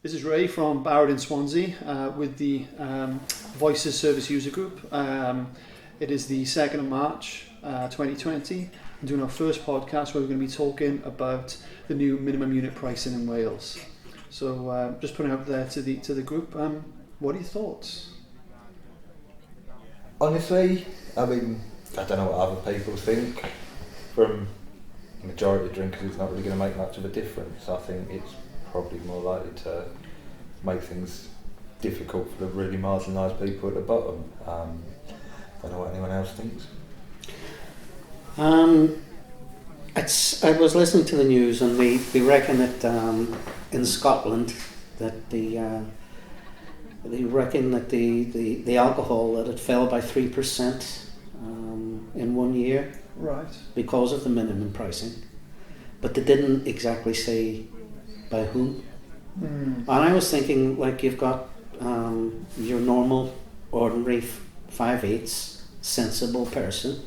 This is Ray from Barrett in Swansea with the Voices Service User Group. It is the 2nd of March 2020. I'm doing our first podcast where we're going to be talking about the new minimum unit pricing in Wales. So just putting it out there to the group. What are your thoughts? Honestly, I mean, I don't know what other people think. From the majority of drinkers, it's not really going to make much of a difference. I think it's probably more likely to make things difficult for the really marginalised people at the bottom. Don't know what anyone else thinks. I was listening to the news, and we reckon that in Scotland that they reckon that the alcohol that it fell by 3% in 1 year, Right. because of the minimum pricing, but they didn't exactly say by whom. And I was thinking, like, you've got your normal, ordinary 5/8 sensible person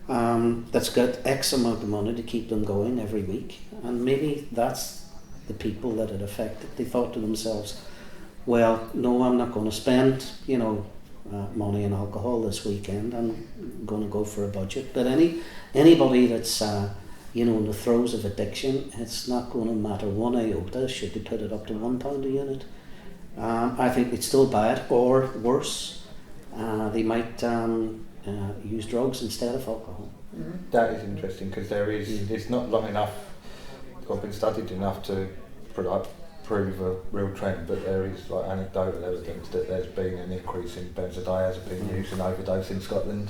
that's got X amount of money to keep them going every week, and maybe that's the people that it affected. They thought to themselves, well, no, I'm not going to spend, money on alcohol this weekend. I'm going to go for a budget. But anybody that's in the throes of addiction, it's not going to matter one iota should they put it up to £1 a unit. I think they'd still buy it, or worse, they might use drugs instead of alcohol. That is interesting, because it's not long enough, or been studied enough to prove a real trend, but there is anecdotal evidence that there's been an increase in benzodiazepine use and overdose in Scotland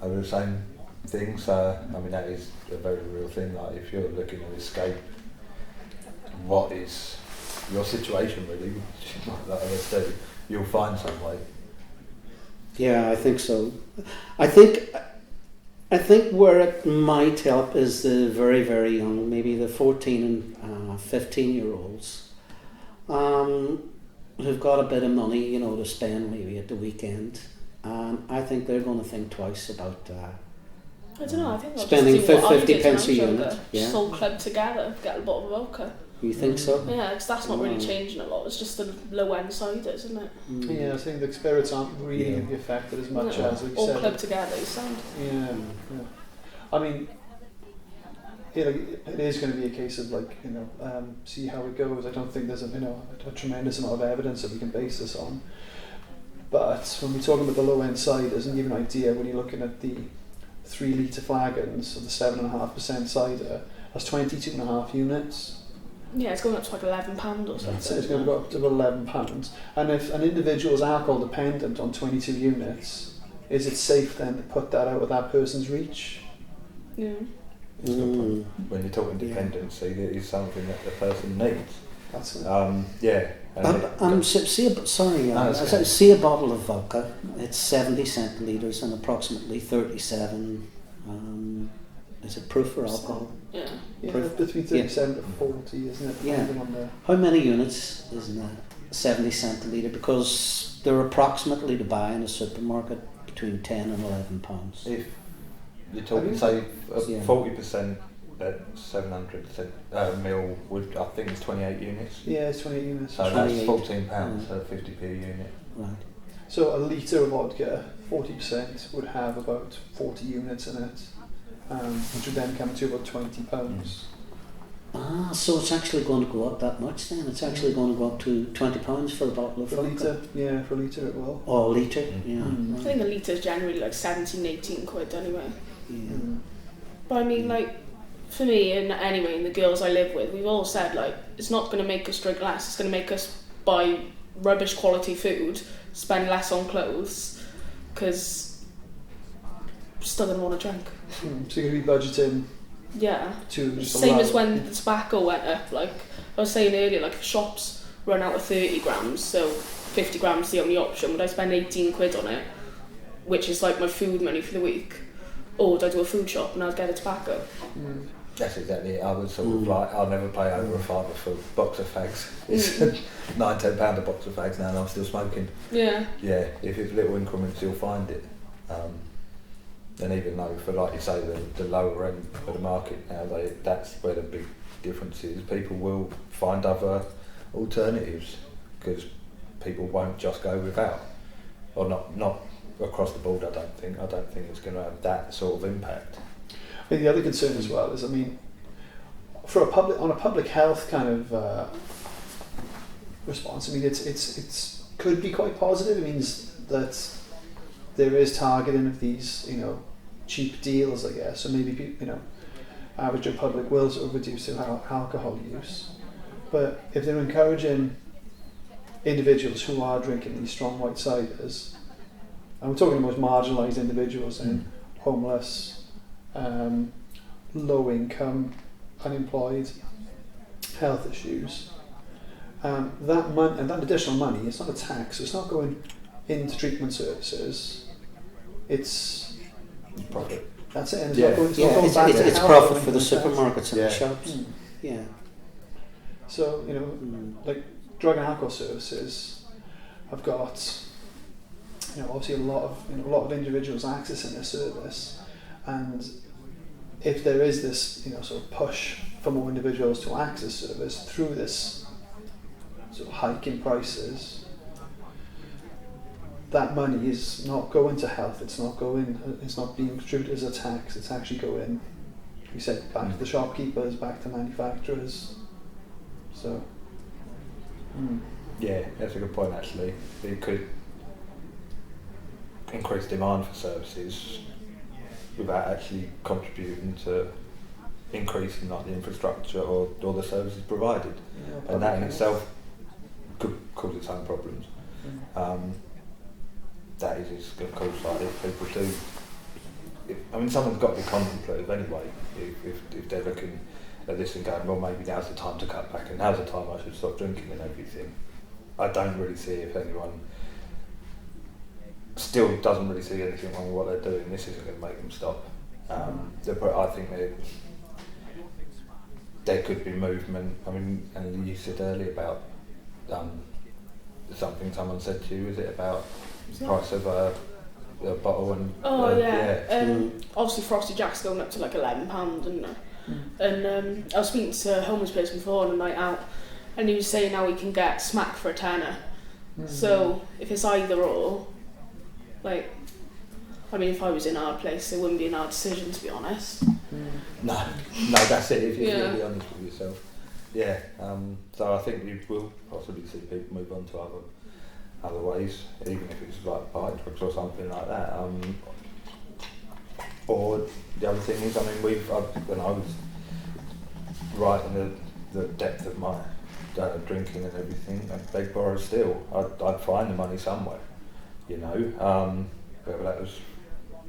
over the same thing. So I mean, that is a very real thing. Like, if you're looking to escape, what is your situation really? Like I said, you'll find some way. Yeah, I think so. I think where it might help is the very, very young, maybe the 14 and 15-year-olds, who've got a bit of money, to spend maybe at the weekend. I think they're going to think twice about I don't know, I think they'll spending just do what I 50 did pence a when I was unit. younger. Yeah. Just all club together, get a bottle of vodka. You think so? Yeah, because that's not really changing a lot. It's just the low end ciders, isn't it? Yeah, I think the spirits aren't really going to be affected as much as we all said. club together, you sound. Yeah. I mean, it is going to be a case of see how it goes. I don't think there's a tremendous amount of evidence that we can base this on. But when we're talking about the low end ciders, and give you an idea, when you're looking at the 3 litre flagons of the 7.5% cider, that's 22.5 units. Yeah, it's going up to like £11 or something. So it's going to go up to £11. And if an individual is alcohol dependent on 22 units, is it safe then to put that out of that person's reach? Yeah. It's a good point. When you're talking dependency, that is something that the person needs. That's it. Yeah. See a bottle of vodka. It's 70 centilitres and approximately 37. Is it proof or alcohol? Yeah. Yeah, Proof. between 37 to 40, isn't it? Yeah. Depending on the... How many units is in a 70 centilitre? Because they're approximately to buy in a supermarket between 10 and 11 pounds. If you're talking, say, 40% at 700 mil would, I think it's 28 units. Yeah, it's 28 units. So that's £14, so 50p a unit. Right. So a litre of vodka, 40% would have about 40 units in it, which would then come to about £20. So it's actually going to go up that much then? It's actually going to go up to £20 for a bottle of For a vodka? litre, yeah, for a litre it will. Oh, a litre, yeah. I think a litre is generally like 17, 18 quid anyway. Yeah. But I mean, for me, and anyway, and the girls I live with, we've all said, it's not going to make us drink less, it's going to make us buy rubbish quality food, spend less on clothes, because we're still going to want to drink. So you're going to be budgeting Yeah. to just Same allow... as when the tobacco went up, I was saying earlier, if shops run out of 30 grams, so 50 grams is the only option, would I spend 18 quid on it, which is like my food money for the week? Or would I do a food shop and I'd get a tobacco? That's exactly it. I would sort of I'll never pay over a fiver for a box of fags. It's £9-10 a box of fags now, and I'm still smoking. Yeah. Yeah, if it's little increments, you'll find it. And even though, for like you say, the lower end of the market now, that's where the big difference is. People will find other alternatives, because people won't just go without, or not across the board. I don't think it's going to have that sort of impact. I think the other concern as well is, I mean, for on a public health kind of response, I mean, it's could be quite positive. It means that there is targeting of these, cheap deals, I guess. So maybe average public will sort of reduce their alcohol use. But if they're encouraging individuals who are drinking these strong white ciders, and we're talking about marginalised individuals and homeless, low income, unemployed, health issues, that additional money, it's not a tax, it's not going into treatment services, it's Profit. that's it, and it's Yeah. not going back to It's health profit or for the anything like that. supermarkets and Yeah. the shops. Mm. Yeah. So, like drug and alcohol services have got, obviously a lot of individuals accessing this service, and if there is this, sort of push for more individuals to access service through this sort of hike in prices, that money is not going to health. It's not being contributed as a tax. It's actually going, you said, back to the shopkeepers, back to manufacturers. So, Yeah, that's a good point actually. It could increase demand for services without actually contributing to increasing like the infrastructure or the services provided. And that in itself could cause its own problems. That is going to cause, like, if people do, someone's got to be contemplative anyway, if they're looking at this and going, well, maybe now's the time to cut back and now's the time I should stop drinking and everything. I don't really see if anyone still doesn't really see anything wrong with what they're doing. This isn't going to make them stop. I think there could be movement. And you said earlier about something someone said to you, was it about the price of a bottle and... Obviously Frosty Jack's going up to like £11, isn't it? And I was speaking to a homeless person before on a night out, and he was saying how he can get smack for a tenner. So if it's either or, like, if I was in our place, it wouldn't be an hard decision, to be honest. No, that's it, if you're Yeah. really honest with yourself. Yeah, so I think you will possibly see people move on to other ways, even if it's like bike drugs or something like that. Or the other thing is, when I was right in the depth of my drinking and everything, I'd beg, borrow, steal. I'd find the money somewhere, whether that was,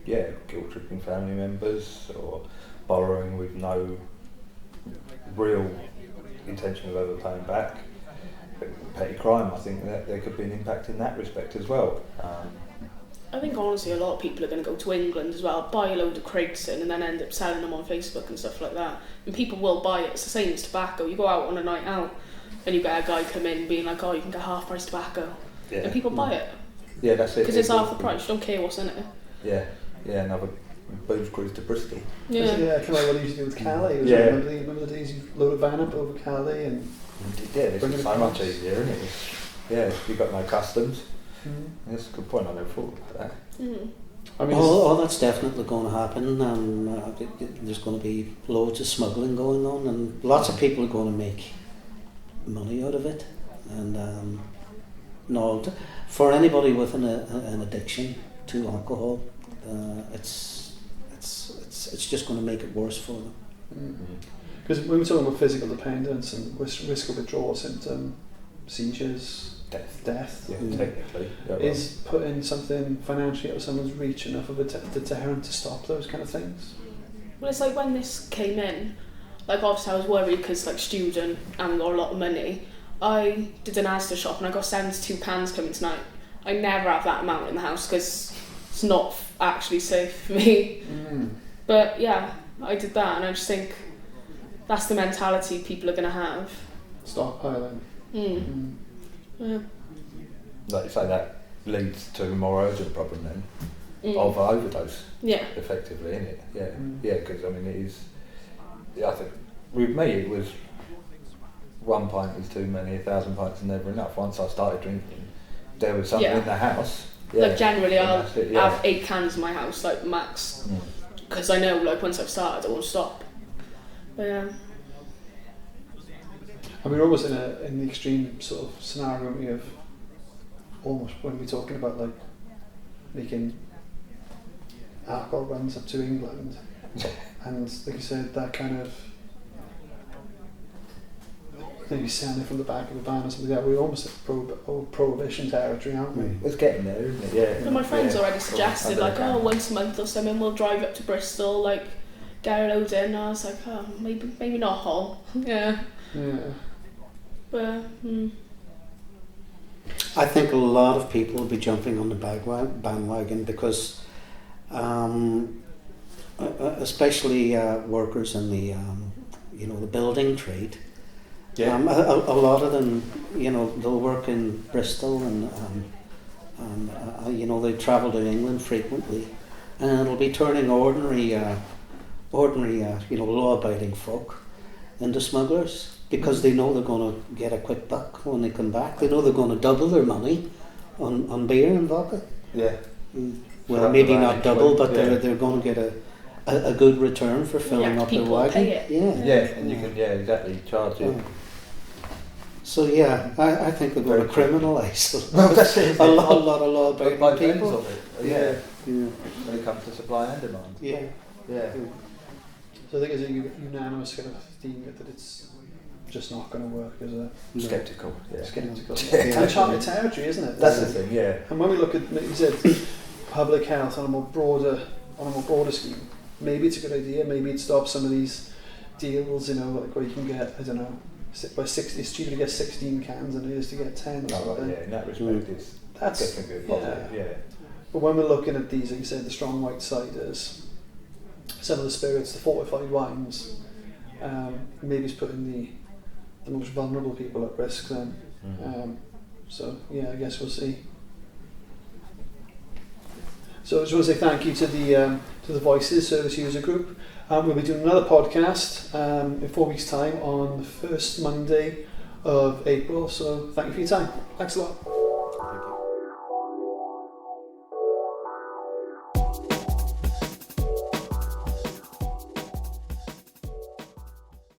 guilt tripping family members or borrowing with no real intention of ever paying back. Petty crime, I think that there could be an impact in that respect as well. I think honestly a lot of people are going to go to England as well, buy a load of crates in and then end up selling them on Facebook and stuff like that. And people will buy it. It's the same as tobacco. You go out on a night out and you get a guy come in being like, oh, you can get half price tobacco. Yeah. And people buy it. Yeah, that's it. Because it's half the price. You don't care what's in it. Yeah, another booze cruise to Bristol. kind of like what I used to do with Calais. Remember the days you load a van up over Calais and... Yeah, this is so much easier, isn't it? You've got no customs. That's a good point, I never thought about that. That's definitely going to happen. There's going to be loads of smuggling going on, and lots of people are going to make money out of it. And for anybody with an addiction to alcohol, it's just going to make it worse for them. Because when we're talking about physical dependence and risk of withdrawal symptom, seizures, death, technically. Is putting something financially out of someone's reach enough of a deterrent to stop those kind of things? Well, it's like when this came in, like obviously I was worried because like student and got a lot of money. I did an Asda shop and I got 72 cans coming tonight. I never have that amount in the house because it's not actually safe for me. But yeah, I did that, and I just think that's the mentality people are going to have. Stockpiling. Yeah. Like you say, that leads to a more urgent problem then of overdose. Yeah. Effectively, isn't it? Yeah, because it is. I think with me it was 1 pint is too many, 1,000 pints is never enough. Once I started drinking, there was something Yeah. in the house. Like generally, And I'll that's it, yeah. have 8 cans in my house, like max, Mm. because I know like once I've started, I won't stop. But yeah, And we're almost in the extreme sort of scenario we have almost when we're talking about like making alcohol runs up to England, and like you said, that kind of maybe selling it from the back of a van or something like that. We're almost at prohibition territory, aren't we? It's getting there, isn't it? Yeah. but my friends Yeah. already suggested like, oh, once a month or something, we'll drive up to Bristol, like get a load in. And I was like, oh, maybe not whole. Yeah, Yeah. but I think a lot of people will be jumping on the bandwagon because, especially workers in the, the building trade. Yeah. A lot of them, they'll work in Bristol and they travel to England frequently, and it'll be turning ordinary, law-abiding folk into smugglers because they know they're going to get a quick buck when they come back. They know they're going to double their money on beer and vodka. Yeah. Well, Up maybe the not van, double, but yeah. they're going to get a good return for filling Yeah, up their people wagon. pay it. Yeah. Yeah, and you can, exactly, charge it. Yeah. So yeah, I think they're going to criminalise Well, that's it. a lot of But law-abiding by means people. of it, yeah, Yeah. when it comes to supply and demand. Yeah. Yeah. So I think it's a unanimous kind of theme that it's just not going to work as a Sceptical, yeah. skeptical. Yeah. Uncharted territory, isn't it? That's the thing, yeah. And when we look at, like you said, public health on a more broader scheme, maybe it's a good idea. Maybe it stops some of these deals, like where you can get, I don't know, by 60, it's cheaper to get 16 cans than it is to get 10. or No, something. yeah, in that respect, it's That's definitely a positive, yeah. But when we're looking at these, like you said, the strong white ciders, some of the spirits, the fortified wines, maybe it's putting the most vulnerable people at risk then. So yeah, I guess we'll see. So I just want to say thank you to the Voices Service User Group. We'll be doing another podcast in 4 weeks' time on the first Monday of April. So thank you for your time. Thanks a lot.